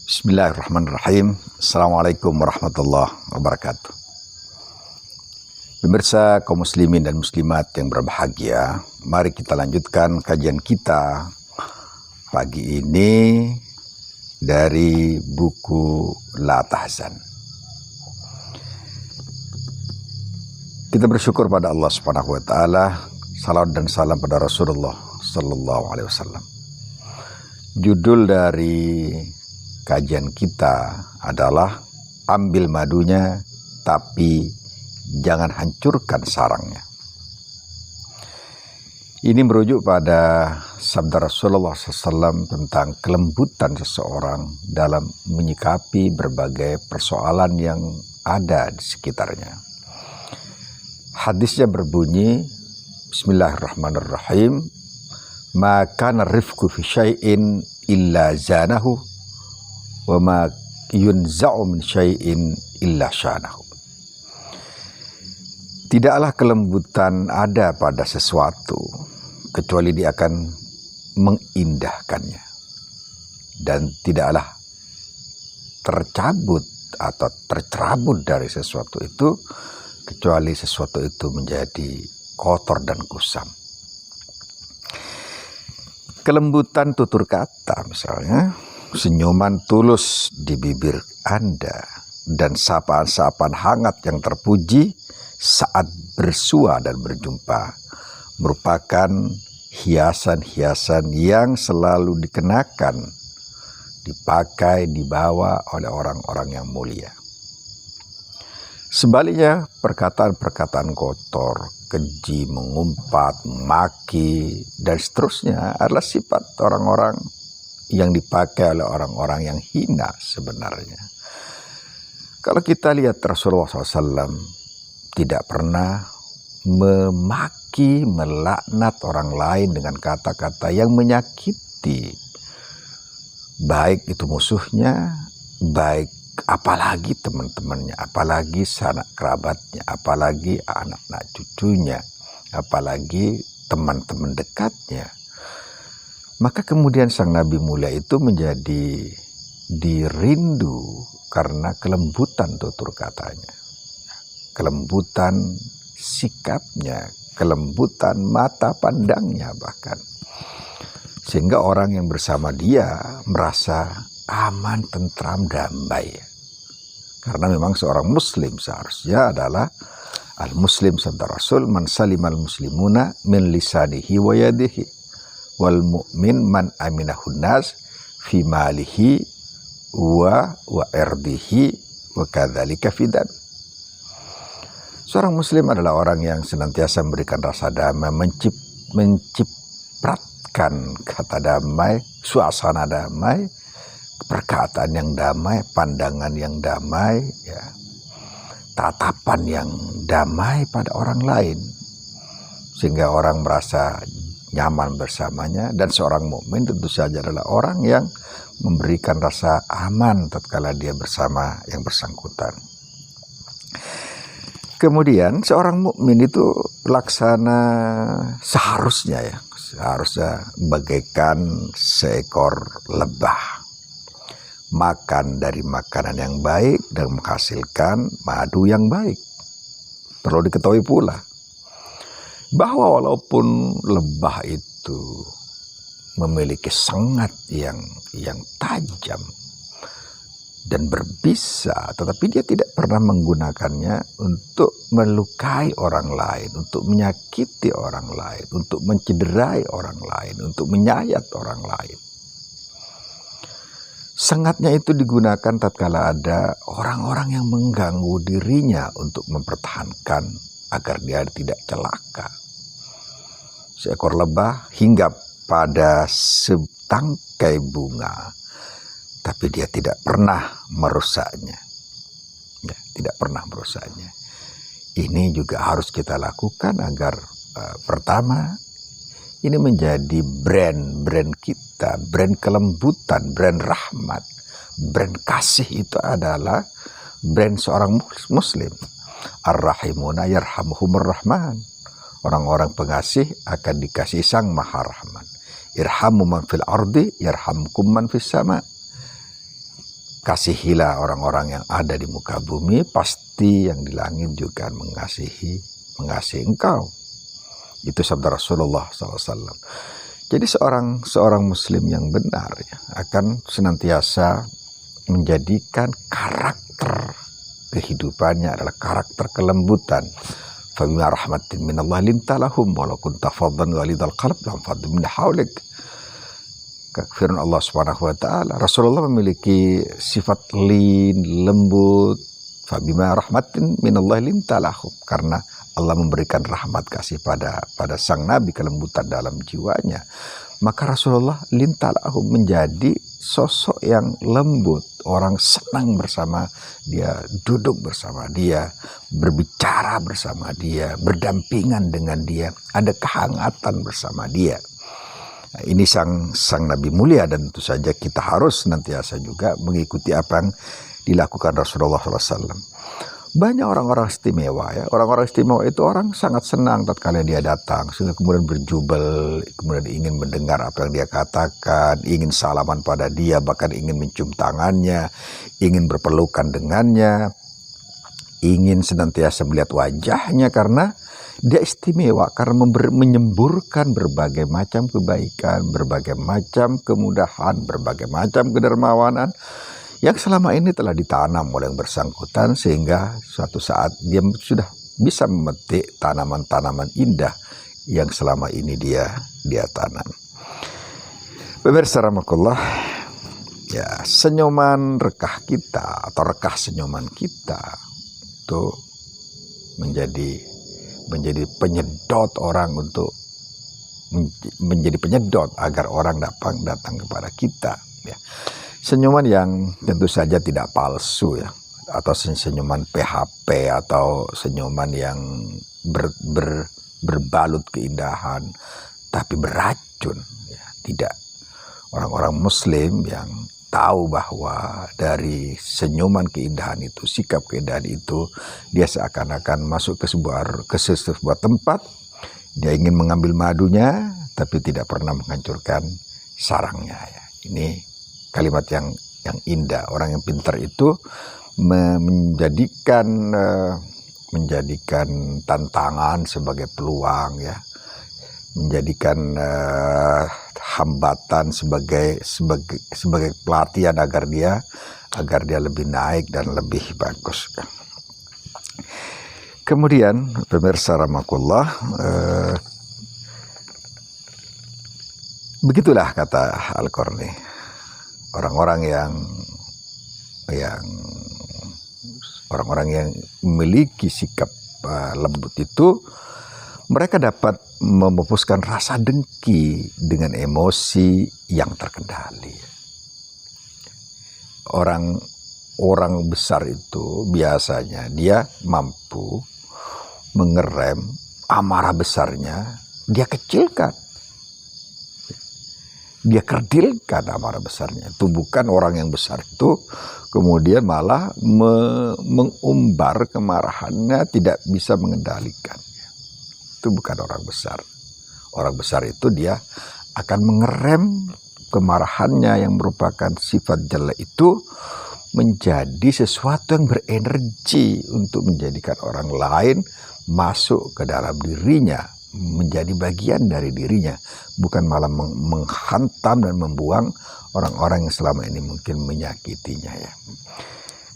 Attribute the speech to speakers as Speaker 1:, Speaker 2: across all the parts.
Speaker 1: Bismillahirrahmanirrahim. Assalamualaikum warahmatullahi wabarakatuh. Pemirsa kaum muslimin dan muslimat yang berbahagia, mari kita lanjutkan kajian kita pagi ini dari buku La Tahzan. Kita bersyukur pada Allah Subhanahu wa taala, salawat dan salam pada Rasulullah sallallahu alaihi wasallam. Judul dari kajian kita adalah ambil madunya tapi jangan hancurkan sarangnya. Ini merujuk pada sabda Rasulullah SAW tentang kelembutan seseorang dalam menyikapi berbagai persoalan yang ada di sekitarnya. Hadisnya berbunyi, Bismillahirrahmanirrahim, ma kana rifqu fi syai'in illa zanahu wa ma yunza'u min syai'in illa syanahu. Tidaklah kelembutan ada pada sesuatu kecuali dia akan mengindahkannya, dan tidaklah tercabut atau tercerabut dari sesuatu itu kecuali sesuatu itu menjadi kotor dan kusam. Kelembutan tutur kata misalnya, senyuman tulus di bibir Anda, dan sapaan-sapaan hangat yang terpuji saat bersua dan berjumpa merupakan hiasan-hiasan yang selalu dikenakan, dipakai, dibawa oleh orang-orang yang mulia. Sebaliknya, perkataan-perkataan kotor, keji, mengumpat, memaki, dan seterusnya adalah sifat orang-orang yang dipakai oleh orang-orang yang hina sebenarnya. Kalau kita lihat Rasulullah SAW tidak pernah memaki, melaknat orang lain dengan kata-kata yang menyakiti, baik itu musuhnya, baik apalagi teman-temannya, apalagi sanak kerabatnya, apalagi anak-anak cucunya, apalagi teman-teman dekatnya. Maka kemudian sang Nabi mulia itu menjadi dirindu karena kelembutan tutur katanya, kelembutan sikapnya, kelembutan mata pandangnya bahkan. Sehingga orang yang bersama dia merasa aman, tentram, damai. Karena memang seorang muslim seharusnya adalah al-muslim, sabda Rasul, man salimal muslimuna min lisanihi wa yadihi. Wal mu'min man aminahun nas fi malihi wa irdihi wa kadzalika fi dam. Seorang muslim adalah orang yang senantiasa memberikan rasa damai, mencipratkan kata damai, suasana damai, perkataan yang damai, pandangan yang damai, ya, tatapan yang damai pada orang lain, sehingga orang merasa nyaman bersamanya. Dan seorang mukmin tentu saja adalah orang yang memberikan rasa aman tatkala dia bersama yang bersangkutan. Kemudian seorang mukmin itu laksana seharusnya bagaikan seekor lebah, makan dari makanan yang baik dan menghasilkan madu yang baik. Perlu diketahui pula bahwa walaupun lebah itu memiliki sengat yang tajam dan berbisa, tetapi dia tidak pernah menggunakannya untuk melukai orang lain, untuk menyakiti orang lain, untuk mencederai orang lain, untuk menyayat orang lain. Sengatnya itu digunakan tatkala ada orang-orang yang mengganggu dirinya untuk mempertahankan agar dia tidak celaka. Seekor lebah hinggap pada setangkai bunga, tapi dia tidak pernah merusaknya. Ya, tidak pernah merusaknya. Ini juga harus kita lakukan agar pertama, ini menjadi brand kita, brand kelembutan, brand rahmat, brand kasih. Itu adalah brand seorang muslim. Ar-rahimuna yarhamuhumur rahman. Orang-orang pengasih akan dikasih sang maha rahman. Irhamu man fil ardi yarhamkum man fis sama. kasihilah orang-orang yang ada di muka bumi, pasti yang di langit juga mengasihi engkau. Itu sabda Rasulullah SAW. Jadi seorang muslim yang benar ya, akan senantiasa menjadikan karakter kehidupannya adalah karakter kelembutan. Fabima rahmatin minallah linta lahum walau kunta faddan ghalidhal qalb lam faddu min hawlik. Firman Allah Subhanahu wa taala, Rasulullah memiliki sifat lembut. Fabima rahmatin minallah linta lahum, karena Allah memberikan rahmat kasih pada sang nabi, kelembutan dalam jiwanya. Maka Rasulullah lintalahum menjadi sosok yang lembut. Orang senang bersama dia, duduk bersama dia, berbicara bersama dia, berdampingan dengan dia, ada kehangatan bersama dia. Nah, ini sang nabi mulia, dan tentu saja kita harus senantiasa juga mengikuti apa yang dilakukan Rasulullah SAW. Banyak orang-orang istimewa ya. Orang-orang istimewa itu orang sangat senang tatkala dia datang, sehingga kemudian berjubel, kemudian ingin mendengar apa yang dia katakan, ingin salaman pada dia, bahkan ingin mencium tangannya, ingin berpelukan dengannya, ingin senantiasa melihat wajahnya, karena dia istimewa, karena menyemburkan berbagai macam kebaikan, berbagai macam kemudahan, berbagai macam kedermawanan yang selama ini telah ditanam oleh yang bersangkutan, sehingga suatu saat dia sudah bisa memetik tanaman-tanaman indah yang selama ini dia tanam. Pemirsa rahimakumullah, ya, senyuman rekah kita atau rekah senyuman kita itu menjadi penyedot orang, untuk menjadi penyedot agar orang datang kepada kita ya. Senyuman yang tentu saja tidak palsu ya, atau senyuman PHP, atau senyuman yang berbalut keindahan tapi beracun ya. Tidak. Orang-orang muslim yang tahu bahwa dari senyuman keindahan itu, sikap keindahan itu, dia seakan-akan masuk ke sebuah tempat, dia ingin mengambil madunya tapi tidak pernah menghancurkan sarangnya ya. Ini kalimat yang indah. Orang yang pintar itu menjadikan tantangan sebagai peluang ya, menjadikan hambatan sebagai pelatihan agar dia lebih naik dan lebih bagus. Kemudian pemirsa rahimakumullah, begitulah kata Al-Qarni. Orang-orang yang memiliki sikap lembut itu, mereka dapat memupuskan rasa dengki dengan emosi yang terkendali. Orang besar itu biasanya dia mampu mengerem amarah besarnya, dia kecilkan. Dia kerdilkan amarah besarnya. Itu bukan orang yang besar itu kemudian malah mengumbar kemarahannya, tidak bisa mengendalikan. Itu bukan orang besar. Orang besar itu dia akan mengerem kemarahannya yang merupakan sifat jelek itu menjadi sesuatu yang berenergi untuk menjadikan orang lain masuk ke dalam dirinya, menjadi bagian dari dirinya, bukan malah menghantam dan membuang orang-orang yang selama ini mungkin menyakitinya ya.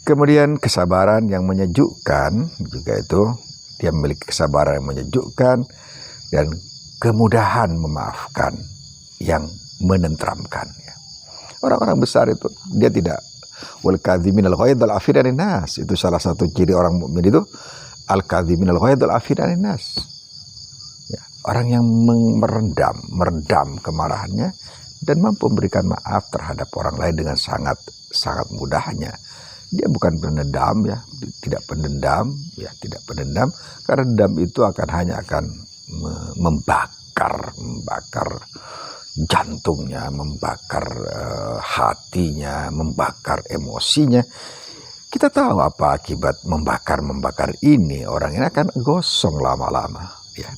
Speaker 1: Kemudian kesabaran yang menyejukkan juga itu, dia memiliki kesabaran yang menyejukkan dan kemudahan memaafkan yang menenteramkan ya. Orang-orang besar itu dia tidak wal kadhiminal ghaidh al afina nas, itu salah satu ciri orang mukmin itu, al kadhiminal ghaidh al afina nas. Orang yang meredam kemarahannya dan mampu memberikan maaf terhadap orang lain dengan sangat mudahnya. Dia bukan pendendam ya, tidak pendendam, karena dendam itu hanya akan membakar jantungnya, membakar hatinya, membakar emosinya. Kita tahu apa akibat membakar ini, orang ini akan gosong lama-lama. Ya,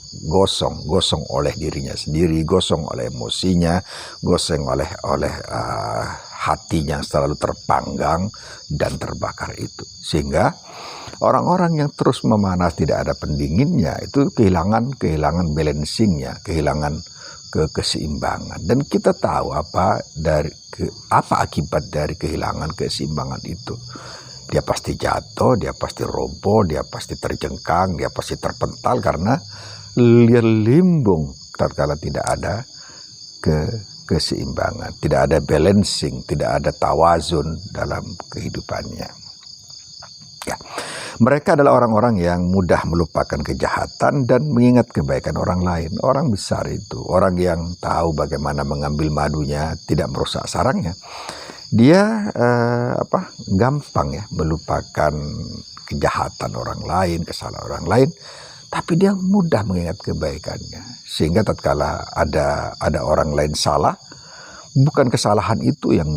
Speaker 1: gosong oleh dirinya sendiri, gosong oleh emosinya, gosong oleh hatinya yang selalu terpanggang dan terbakar itu. Sehingga orang-orang yang terus memanas tidak ada pendinginnya itu kehilangan balancingnya, kehilangan keseimbangan. Dan kita tahu apa akibat dari kehilangan keseimbangan itu. Dia pasti jatuh, dia pasti roboh, dia pasti terjengkang, dia pasti terpental karena limbung tatkala tidak ada keseimbangan, tidak ada balancing, tidak ada tawazun dalam kehidupannya. Ya. Mereka adalah orang-orang yang mudah melupakan kejahatan dan mengingat kebaikan orang lain. Orang besar itu, orang yang tahu bagaimana mengambil madunya, tidak merusak sarangnya. Dia gampang ya melupakan kejahatan orang lain, kesalahan orang lain, tapi dia mudah mengingat kebaikannya. Sehingga tatkala ada orang lain salah, bukan kesalahan itu yang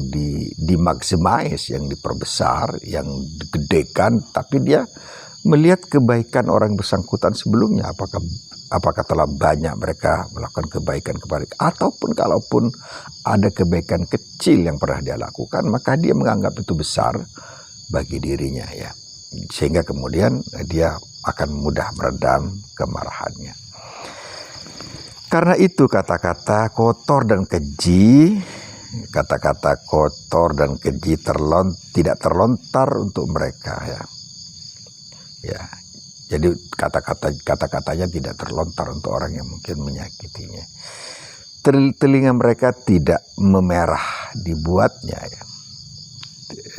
Speaker 1: dimaksimis, yang diperbesar, yang digedekan, tapi dia melihat kebaikan orang bersangkutan sebelumnya. Apakah telah banyak mereka melakukan kebaikan kepada, ataupun kalaupun ada kebaikan kecil yang pernah dia lakukan, maka dia menganggap itu besar bagi dirinya ya. Sehingga kemudian dia akan mudah meredam kemarahannya. Karena itu kata-kata kotor dan keji tidak terlontar untuk mereka ya. Ya. Jadi kata-katanya tidak terlontar untuk orang yang mungkin menyakitinya. Telinga mereka tidak memerah dibuatnya ya.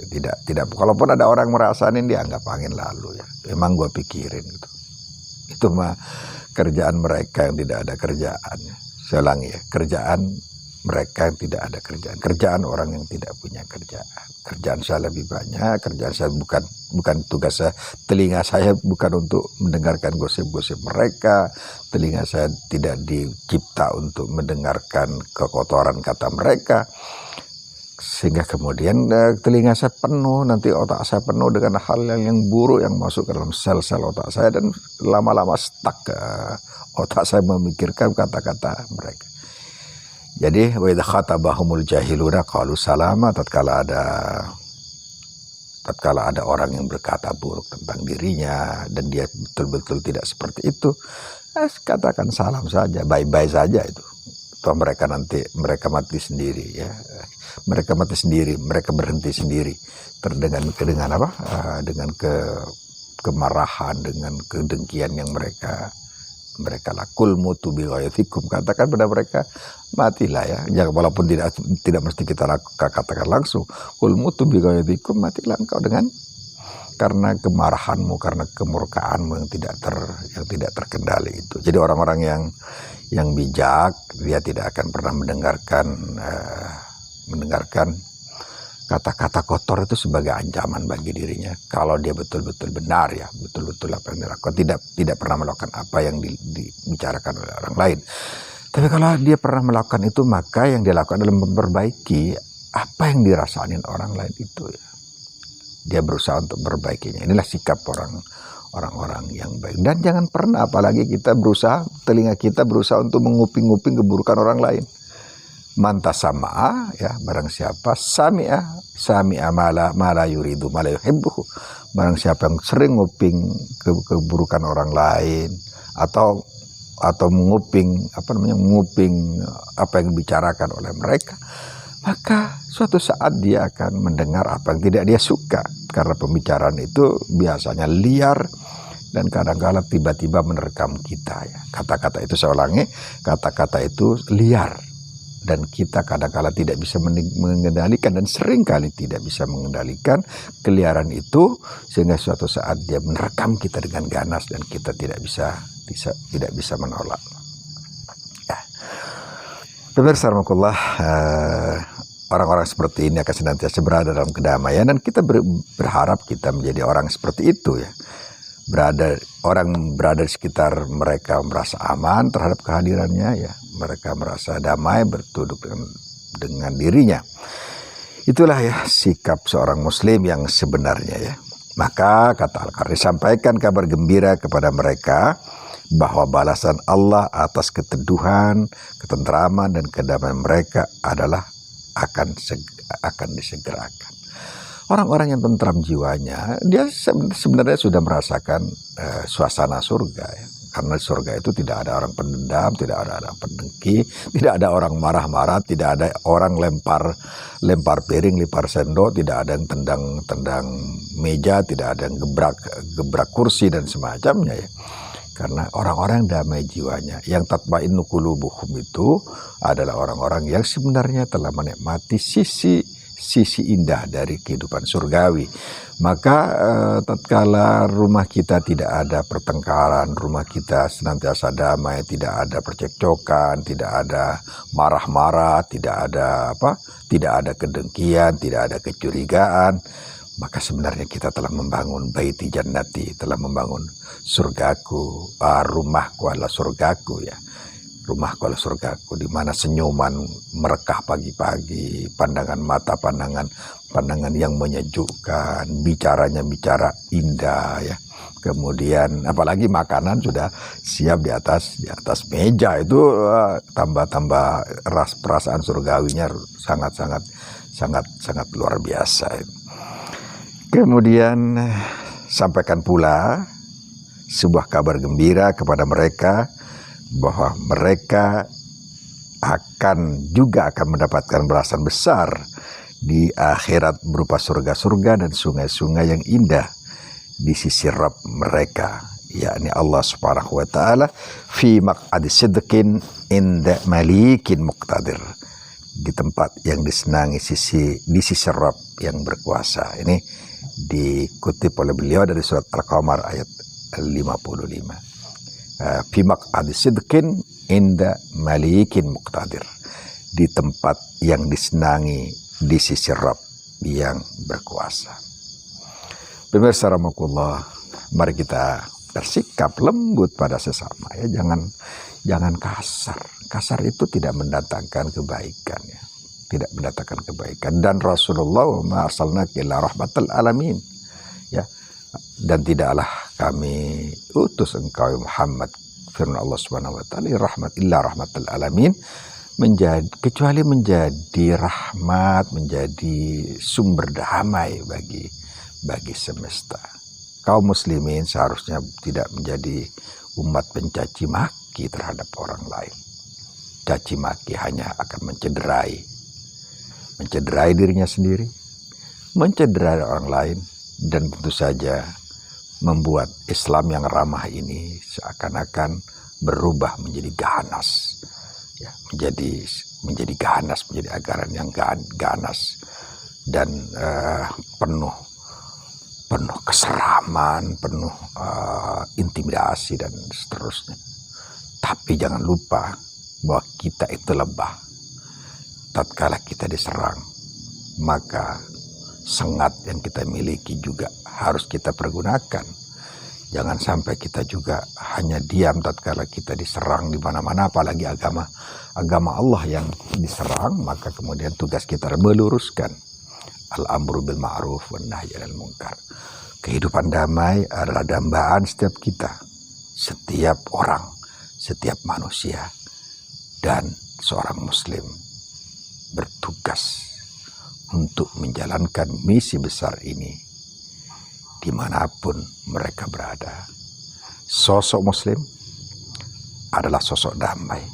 Speaker 1: Tidak. Kalaupun ada orang merasain, dia anggap angin lalu ya. Emang gue pikirin gitu. Itu mah kerjaan mereka yang tidak ada kerjaan. Saya ulangi ya, kerjaan mereka yang tidak ada kerjaan. Kerjaan orang yang tidak punya kerjaan. Kerjaan saya lebih banyak. Kerjaan saya bukan tugas saya. Telinga saya bukan untuk mendengarkan gosip-gosip mereka. Telinga saya tidak dicipta untuk mendengarkan kekotoran kata mereka. Sehingga kemudian telinga saya penuh, nanti otak saya penuh dengan hal yang buruk yang masuk ke dalam sel-sel otak saya, dan lama-lama stuck otak saya memikirkan kata-kata mereka. Jadi wa idza khatabahumul jahiluna qalu salama, tatkala ada orang yang berkata buruk tentang dirinya dan dia betul-betul tidak seperti itu, katakan salam saja, bye-bye saja itu. Toh mereka mati sendiri ya. Mereka mati sendiri, mereka berhenti sendiri dengan kemarahan, dengan kedengkian yang mereka lakul mutu bi ghayatikum. Katakan pada mereka, matilah ya. Jangan, walaupun tidak mesti kita katakan langsung, kul mutu bi ghayatikum, matilah engkau karena kemarahanmu, karena kemurkaanmu yang tidak terkendali itu. Jadi orang-orang yang bijak, dia tidak akan pernah mendengarkan kata-kata kotor itu sebagai ancaman bagi dirinya. Kalau dia betul-betul benar ya, betul-betul apa yang dilakukan, tidak pernah melakukan apa yang dibicarakan oleh orang lain. Tapi kalau dia pernah melakukan itu, maka yang dia lakukan adalah memperbaiki apa yang dirasain orang lain itu ya. Dia berusaha untuk memperbaikinya. Inilah sikap orang-orang yang baik. Dan jangan pernah, apalagi telinga kita berusaha untuk menguping-uping keburukan orang lain. Mantasama'a ya, barang siapa sami'a mala yuridu mala yuhibbuhu. Barang siapa yang sering nguping keburukan orang lain atau menguping apa yang dibicarakan oleh mereka, maka suatu saat dia akan mendengar apa yang tidak dia suka, karena pembicaraan itu biasanya liar dan kadang-kadang tiba-tiba menerkam kita ya. Kata-kata itu, saya ulangi, kata-kata itu liar dan kita kadang-kadang tidak bisa mengendalikan, dan seringkali tidak bisa mengendalikan keliaran itu, sehingga suatu saat dia menerkam kita dengan ganas dan kita tidak bisa menolak. Ya. Pemirsa rahimakumullah, orang-orang seperti ini akan senantiasa berada dalam kedamaian, dan kita berharap kita menjadi orang seperti itu ya. Orang berada di sekitar mereka merasa aman terhadap kehadirannya ya. Mereka merasa damai berduduk dengan dirinya. Itulah ya sikap seorang muslim yang sebenarnya ya. Maka kata Al-Qarni, sampaikan kabar gembira kepada mereka bahwa balasan Allah atas keteduhan, ketentraman dan kedamaian mereka akan disegerakan. Orang-orang yang tentram jiwanya, dia sebenarnya sudah merasakan suasana surga ya. Karena di surga itu tidak ada orang pendendam, tidak ada orang pendengki, tidak ada orang marah-marah, tidak ada orang lempar piring, lempar sendok, tidak ada yang tendang meja, tidak ada yang gebrak kursi dan semacamnya ya. Karena orang-orang damai jiwanya, yang tatma'innu qulubuhum itu adalah orang-orang yang sebenarnya telah menikmati sisi indah dari kehidupan surgawi. Maka tatkala rumah kita tidak ada pertengkaran, rumah kita senantiasa damai, tidak ada percekcokan, tidak ada marah-marah, tidak ada kedengkian, tidak ada kecurigaan, maka sebenarnya kita telah membangun baiti jannati, telah membangun surgaku, rumahku adalah surgaku ya. Rumahku adalah surgaku, di mana senyuman merekah pagi-pagi, pandangan mata, pandangan yang menyejukkan, bicaranya bicara indah ya. Kemudian apalagi makanan sudah siap di atas meja, itu tambah perasaan surgawinya sangat luar biasa. Kemudian sampaikan pula sebuah kabar gembira kepada mereka bahwa mereka akan mendapatkan balasan besar di akhirat berupa surga-surga dan sungai-sungai yang indah di sisi Rabb mereka, yakni Allah Subhanahu wa taala, fi maq'adi sidqin inda malikin muqtadir, di tempat yang disenangi di sisi Rabb yang berkuasa. Ini dikutip oleh beliau dari surat Al-Qamar ayat 55. Fi maq'adi sidqin inda malikin muqtadir, di tempat yang disenangi di sisi Rabb yang berkuasa. Pemirsa rahimakumullah, mari kita bersikap lembut pada sesama ya, jangan kasar. Kasar itu tidak mendatangkan kebaikan ya, tidak mendatangkan kebaikan. Dan Rasulullah ma arsalnaka illa rahmatal alamin ya. Dan tidaklah kami utus engkau Muhammad, firman Allah Subhanahu wa taala, rahmatal alamin, kecuali menjadi rahmat, menjadi sumber damai bagi semesta. Kaum muslimin seharusnya tidak menjadi umat pencaci maki terhadap orang lain. Caci maki hanya akan mencederai dirinya sendiri, mencederai orang lain, dan tentu saja membuat Islam yang ramah ini seakan-akan berubah menjadi ganas ya, menjadi ganas, menjadi ajaran yang ganas dan penuh keseraman, penuh intimidasi dan seterusnya. Tapi jangan lupa bahwa kita itu lebah. Tatkala kita diserang, maka sengat yang kita miliki juga harus kita pergunakan. Jangan sampai kita juga hanya diam tatkala kita diserang di mana-mana, apalagi agama Allah yang diserang. Maka kemudian tugas kita meluruskan al-amru bil ma'ruf wan nahyi 'anil munkar. Kehidupan damai adalah dambaan setiap kita, setiap orang, setiap manusia, dan seorang muslim bertugas untuk menjalankan misi besar ini dimanapun mereka berada. Sosok muslim adalah sosok damai.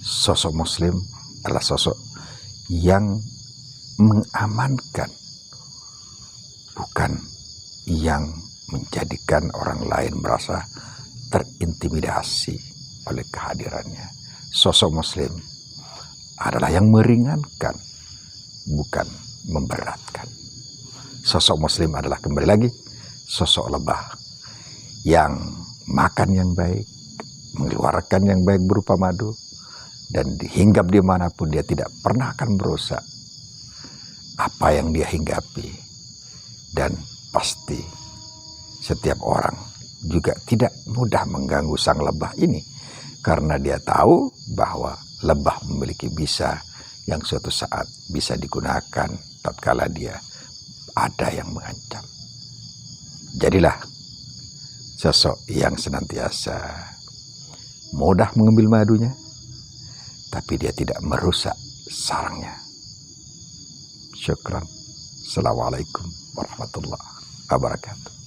Speaker 1: Sosok muslim adalah sosok yang mengamankan, bukan yang menjadikan orang lain merasa terintimidasi oleh kehadirannya. Sosok muslim adalah yang meringankan, bukan memberatkan. Sosok muslim adalah, kembali lagi, sosok lebah yang makan yang baik, mengeluarkan yang baik berupa madu, dan dihinggap dimanapun dia tidak pernah akan merusak apa yang dia hinggapi. Dan pasti setiap orang juga tidak mudah mengganggu sang lebah ini, karena dia tahu bahwa lebah memiliki bisa yang suatu saat bisa digunakan tatkala dia ada yang mengancam. Jadilah sosok yang senantiasa mudah mengambil madunya, tapi dia tidak merusak sarangnya. Syukran. Assalamualaikum warahmatullahi wabarakatuh.